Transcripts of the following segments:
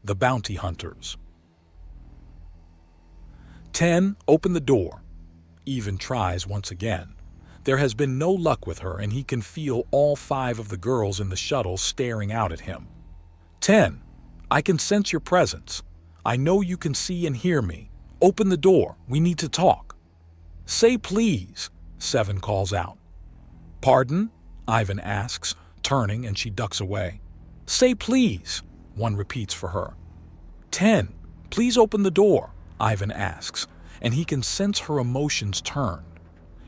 The Bounty Hunters. 10. Open the door. Even tries once again. There has been no luck with her, and he can feel all 5 of the girls in the shuttle staring out at him. 10. I can sense your presence. I know you can see and hear me. Open the door. We need to talk. Say please, 7 calls out. Pardon? Ivan asks, turning, and she ducks away. Say please, 1 repeats for her. 10. Please open the door, Ivan asks, and he can sense her emotions turn.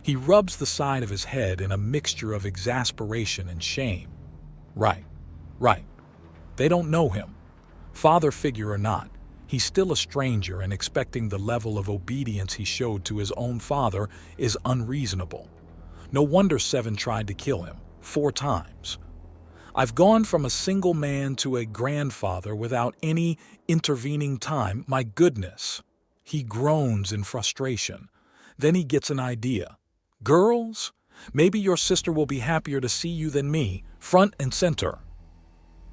He rubs the side of his head in a mixture of exasperation and shame. Right. They don't know him. Father figure or not, he's still a stranger, and expecting the level of obedience he showed to his own father is unreasonable. No wonder 7 tried to kill him 4 times. I've gone from a single man to a grandfather without any intervening time. My goodness. He groans in frustration. Then he gets an idea. Girls, maybe your sister will be happier to see you than me, front and center.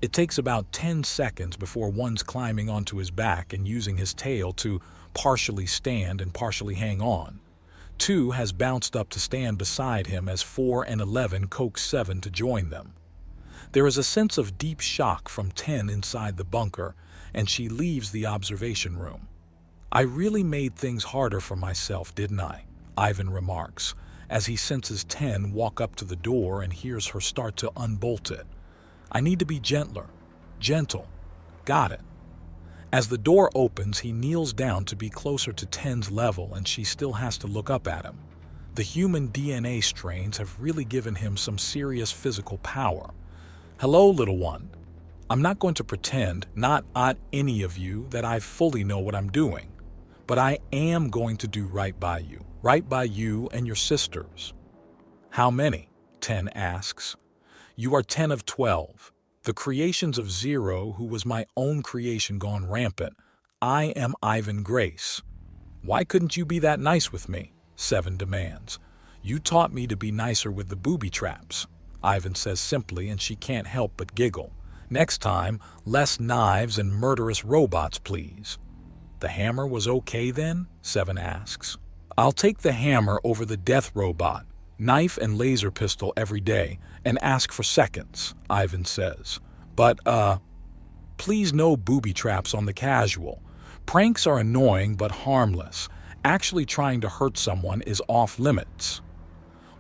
It takes about 10 seconds before one's climbing onto his back and using his tail to partially stand and partially hang on. 2 has bounced up to stand beside him as 4 and 11 coax 7 to join them. There is a sense of deep shock from 10 inside the bunker, and she leaves the observation room. I really made things harder for myself, didn't I? Ivan remarks, as he senses 10 walk up to the door and hears her start to unbolt it. I need to be gentler. Gentle. Got it. As the door opens, he kneels down to be closer to 10's level, and she still has to look up at him. The human DNA strains have really given him some serious physical power. Hello, little one. I'm not going to pretend, not at any of you, that I fully know what I'm doing. But I am going to do right by you and your sisters. How many? 10 asks. You are 10 of 12. The creations of 0, who was my own creation gone rampant. I am Ivan Grace. Why couldn't you be that nice with me? 7 demands. You taught me to be nicer with the booby traps, Ivan says simply, and she can't help but giggle. Next time, less knives and murderous robots, please. The hammer was okay then? 7 asks. I'll take the hammer over the death robot, knife and laser pistol every day, and ask for seconds, Ivan says. But, please no booby traps on the casual. Pranks are annoying but harmless. Actually trying to hurt someone is off limits.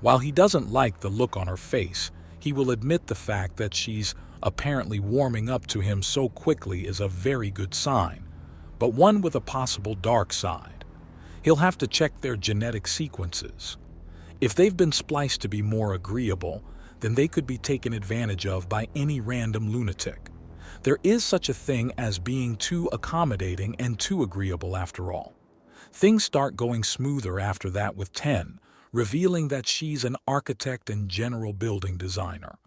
While he doesn't like the look on her face, he will admit the fact that she's apparently warming up to him so quickly is a very good sign, but one with a possible dark side. He'll have to check their genetic sequences. If they've been spliced to be more agreeable, then they could be taken advantage of by any random lunatic. There is such a thing as being too accommodating and too agreeable after all. Things start going smoother after that with 10, revealing that she's an architect and general building designer.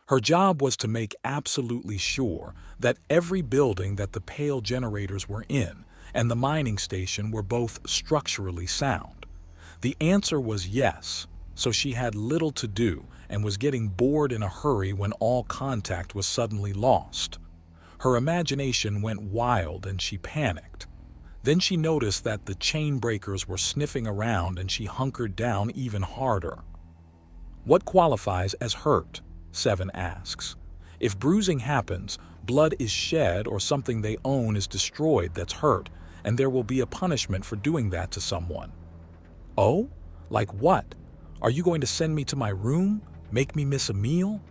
Her job was to make absolutely sure that every building that the Pale generators were in and the mining station were both structurally sound. The answer was yes, so she had little to do and was getting bored in a hurry when all contact was suddenly lost. Her imagination went wild and she panicked. Then she noticed that the chain breakers were sniffing around, and she hunkered down even harder. What qualifies as hurt? 7 asks. If bruising happens, blood is shed, or something they own is destroyed, that's hurt, and there will be a punishment for doing that to someone. Oh? Like what? Are you going to send me to my room? Make me miss a meal?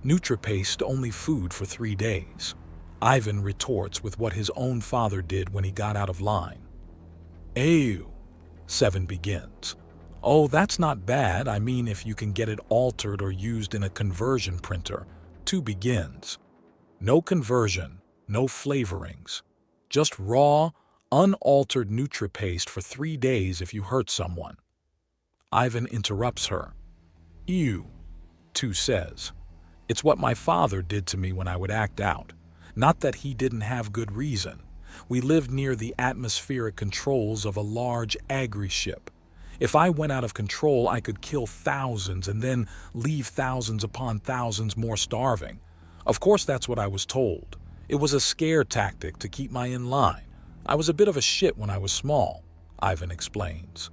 NutriPaste only food for 3 days. Ivan retorts with what his own father did when he got out of line. Ew, 7 begins. Oh, that's not bad. I mean, if you can get it altered or used in a conversion printer. 2 begins. No conversion, no flavorings. Just raw, unaltered NutriPaste for 3 days if you hurt someone. Ivan interrupts her. Ew, 2 says. It's what my father did to me when I would act out. Not that he didn't have good reason. We lived near the atmospheric controls of a large agri-ship. If I went out of control, I could kill thousands and then leave thousands upon thousands more starving. Of course, that's what I was told. It was a scare tactic to keep me in line. I was a bit of a shit when I was small, Ivan explains.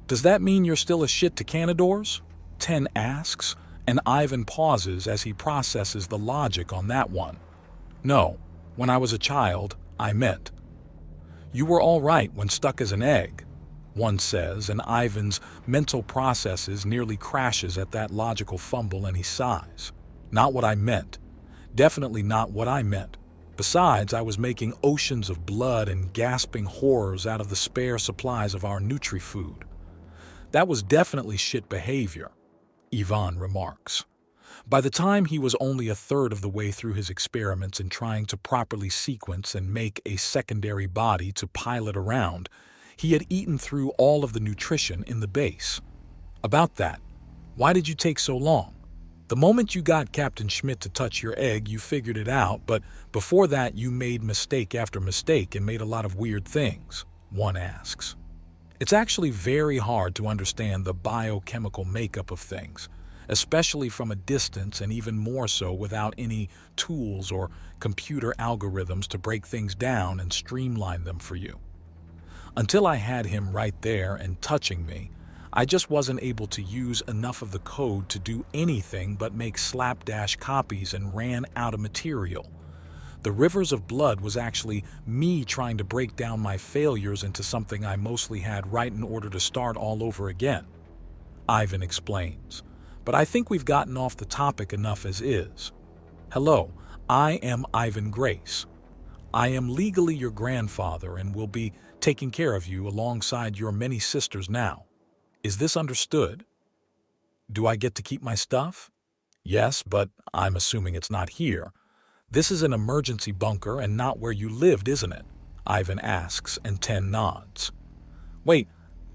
Does that mean you're still a shit to Canadors? 10 asks, and Ivan pauses as he processes the logic on that one. No, when I was a child, I meant. You were all right when stuck as an egg, one says, and Ivan's mental processes nearly crashes at that logical fumble and he sighs. Not what I meant. Definitely not what I meant. Besides, I was making oceans of blood and gasping horrors out of the spare supplies of our Nutri-food. That was definitely shit behavior, Ivan remarks. By the time he was only a third of the way through his experiments in trying to properly sequence and make a secondary body to pilot around, he had eaten through all of the nutrition in the base. About that, why did you take so long? The moment you got Captain Schmidt to touch your egg, you figured it out, but before that you made mistake after mistake and made a lot of weird things, one asks. It's actually very hard to understand the biochemical makeup of things, especially from a distance and even more so without any tools or computer algorithms to break things down and streamline them for you. Until I had him right there and touching me, I just wasn't able to use enough of the code to do anything but make slapdash copies and ran out of material. The rivers of blood was actually me trying to break down my failures into something I mostly had right in order to start all over again, Ivan explains. But I think we've gotten off the topic enough as is. Hello, I am Ivan Grace. I am legally your grandfather and will be taking care of you alongside your many sisters now. Is this understood? Do I get to keep my stuff? Yes, but I'm assuming it's not here. This is an emergency bunker and not where you lived, isn't it? Ivan asks, and 10 nods. Wait,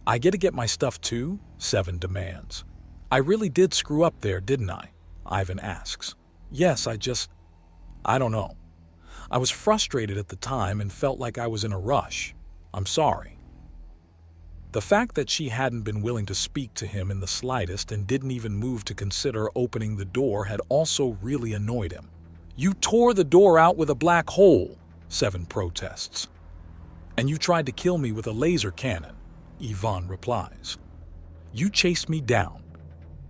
I get to get my stuff too? 7 demands. I really did screw up there, didn't I? Ivan asks. Yes, I don't know. I was frustrated at the time and felt like I was in a rush. I'm sorry. The fact that she hadn't been willing to speak to him in the slightest and didn't even move to consider opening the door had also really annoyed him. You tore the door out with a black hole, 7 protests. And you tried to kill me with a laser cannon, Ivan replies. You chased me down.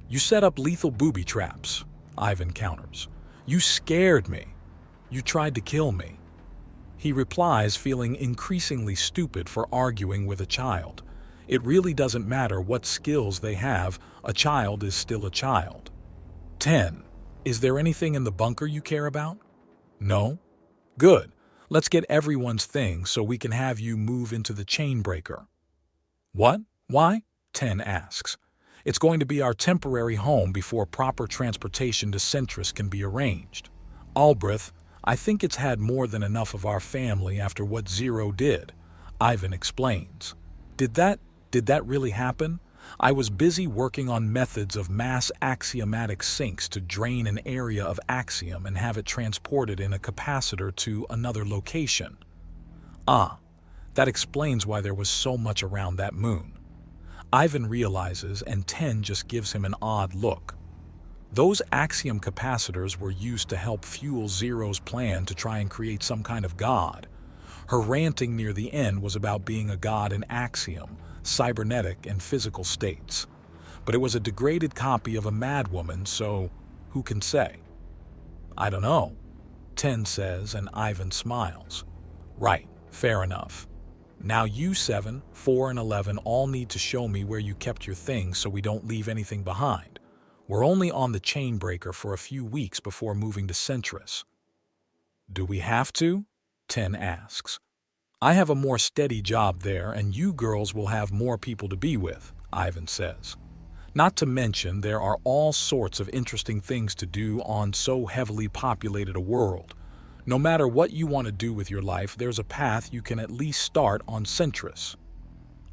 You set up lethal booby traps, Ivan counters. You scared me. You tried to kill me. He replies, feeling increasingly stupid for arguing with a child. It really doesn't matter what skills they have, a child is still a child. 10. Is there anything in the bunker you care about? No? Good. Let's get everyone's things so we can have you move into the chain breaker. What? Why? 10 asks. It's going to be our temporary home before proper transportation to Centris can be arranged. Albrecht, I think it's had more than enough of our family after what Zero did, Ivan explains. Did that really happen? I was busy working on methods of mass axiomatic sinks to drain an area of axiom and have it transported in a capacitor to another location. Ah, that explains why there was so much around that moon. Ivan realizes, and 10 just gives him an odd look. Those axiom capacitors were used to help fuel Zero's plan to try and create some kind of god. Her ranting near the end was about being a god in axiom, cybernetic and physical states. But it was a degraded copy of a madwoman, so who can say? I don't know, 10 says, and Ivan smiles. Right, fair enough. Now you 7, 4, and 11 all need to show me where you kept your things so we don't leave anything behind. We're only on the chain breaker for a few weeks before moving to Centris. Do we have to? 10 asks. I have a more steady job there, and you girls will have more people to be with, Ivan says. Not to mention there are all sorts of interesting things to do on so heavily populated a world. No matter what you want to do with your life, there's a path you can at least start on Centris.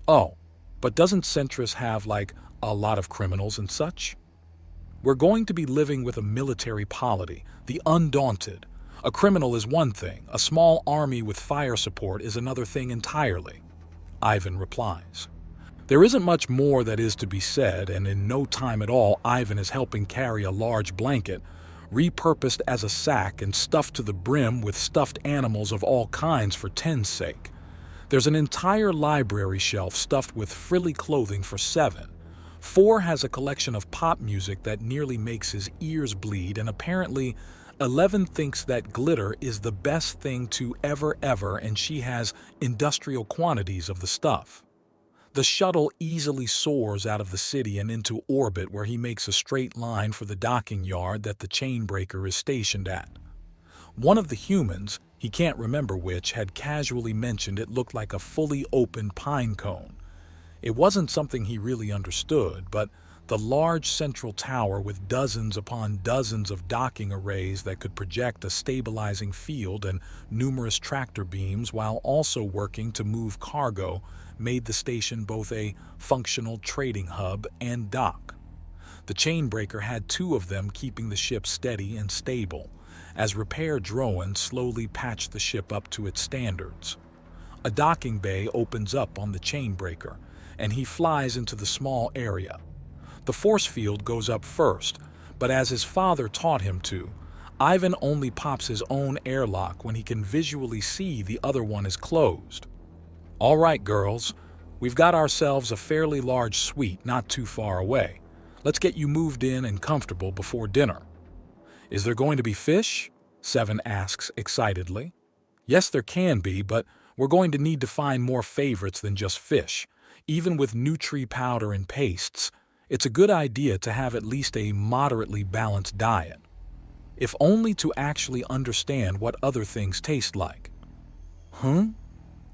Oh, but doesn't Centris have, like, a lot of criminals and such? We're going to be living with a military polity, the Undaunted. A criminal is one thing, a small army with fire support is another thing entirely, Ivan replies. There isn't much more that is to be said, and in no time at all Ivan is helping carry a large blanket, repurposed as a sack and stuffed to the brim with stuffed animals of all kinds for 10's sake. There's an entire library shelf stuffed with frilly clothing for 7. 4 has a collection of pop music that nearly makes his ears bleed, and apparently 11 thinks that glitter is the best thing to ever, and she has industrial quantities of the stuff. The shuttle easily soars out of the city and into orbit, where he makes a straight line for the docking yard that the chainbreaker is stationed at. One of the humans, he can't remember which, had casually mentioned it looked like a fully open pine cone. It wasn't something he really understood, but the large central tower with dozens upon dozens of docking arrays that could project a stabilizing field and numerous tractor beams while also working to move cargo made the station both a functional trading hub and dock. The chainbreaker had 2 of them keeping the ship steady and stable, as repair drones slowly patched the ship up to its standards. A docking bay opens up on the chainbreaker, and he flies into the small area. The force field goes up first, but as his father taught him to, Ivan only pops his own airlock when he can visually see the other one is closed. All right, girls, we've got ourselves a fairly large suite not too far away. Let's get you moved in and comfortable before dinner. Is there going to be fish? 7 asks excitedly. Yes, there can be, but we're going to need to find more favorites than just fish. Even with Nutri powder and pastes, it's a good idea to have at least a moderately balanced diet, if only to actually understand what other things taste like. Huh?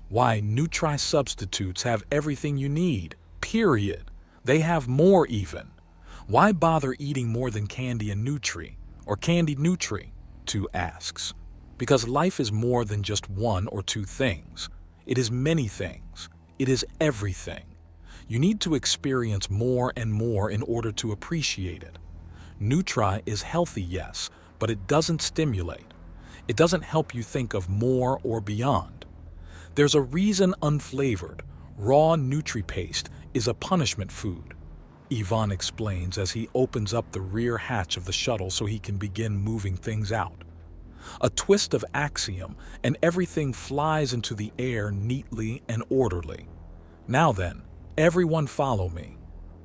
Why, Nutri substitutes have everything you need, period. They have more even. Why bother eating more than candy and Nutri, or candied Nutri? 2 asks. Because life is more than just 1 or 2 things. It is many things. It is everything. You need to experience more and more in order to appreciate it. Nutri is healthy, yes, but it doesn't stimulate. It doesn't help you think of more or beyond. There's a reason unflavored, raw Nutri paste is a punishment food, Ivan explains as he opens up the rear hatch of the shuttle so he can begin moving things out. A twist of axiom, and everything flies into the air neatly and orderly. Now then, everyone follow me.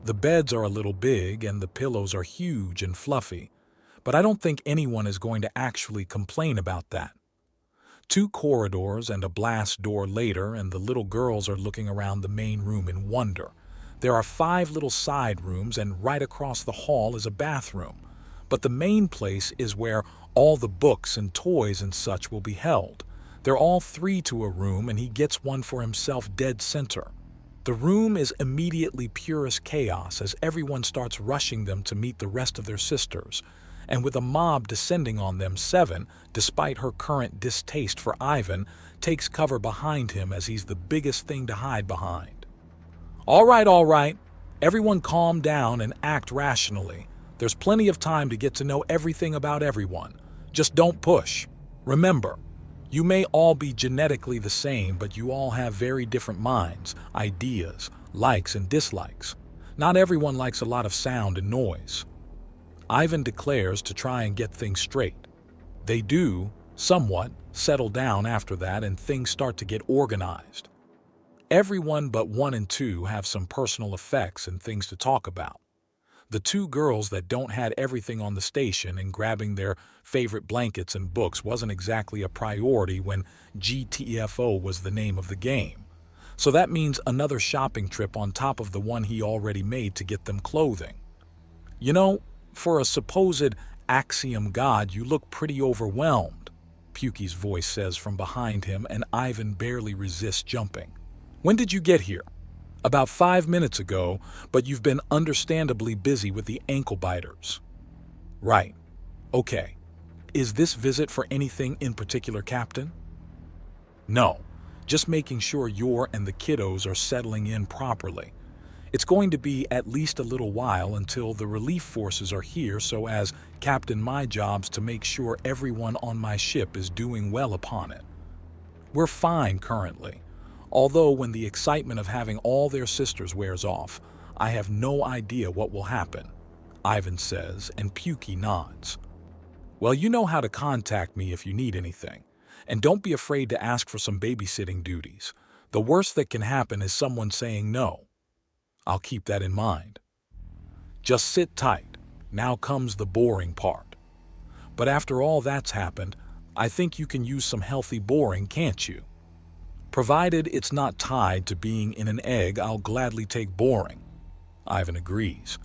The beds are a little big and the pillows are huge and fluffy, but I don't think anyone is going to actually complain about that. 2 corridors and a blast door later, and the little girls are looking around the main room in wonder. There are 5 little side rooms, and right across the hall is a bathroom. But the main place is where all the books and toys and such will be held. They're all 3 to a room, and he gets one for himself dead center. The room is immediately purest chaos as everyone starts rushing them to meet the rest of their sisters. And with a mob descending on them, 7, despite her current distaste for Ivan, takes cover behind him as he's the biggest thing to hide behind. All right. Everyone calm down and act rationally. There's plenty of time to get to know everything about everyone. Just don't push. Remember, you may all be genetically the same, but you all have very different minds, ideas, likes and dislikes. Not everyone likes a lot of sound and noise. Ivan declares to try and get things straight. They do, somewhat, settle down after that, and things start to get organized. Everyone but 1 and 2 have some personal effects and things to talk about. The 2 girls that don't had everything on the station, and grabbing their favorite blankets and books wasn't exactly a priority when GTFO was the name of the game. So that means another shopping trip on top of the one he already made to get them clothing. You know, for a supposed axiom god, you look pretty overwhelmed, Pukey's voice says from behind him, and Ivan barely resists jumping. When did you get here? About 5 minutes ago, but you've been understandably busy with the ankle biters. Right. Okay. Is this visit for anything in particular, Captain? No. Just making sure you and the kiddos are settling in properly. It's going to be at least a little while until the relief forces are here, so as captain, my job's to make sure everyone on my ship is doing well upon it. We're fine currently, although when the excitement of having all their sisters wears off, I have no idea what will happen, Ivan says, and Pukey nods. Well, you know how to contact me if you need anything. And don't be afraid to ask for some babysitting duties. The worst that can happen is someone saying no. I'll keep that in mind. Just sit tight. Now comes the boring part. But after all that's happened, I think you can use some healthy boring, can't you? Provided it's not tied to being in an egg, I'll gladly take boring. Ivan agrees,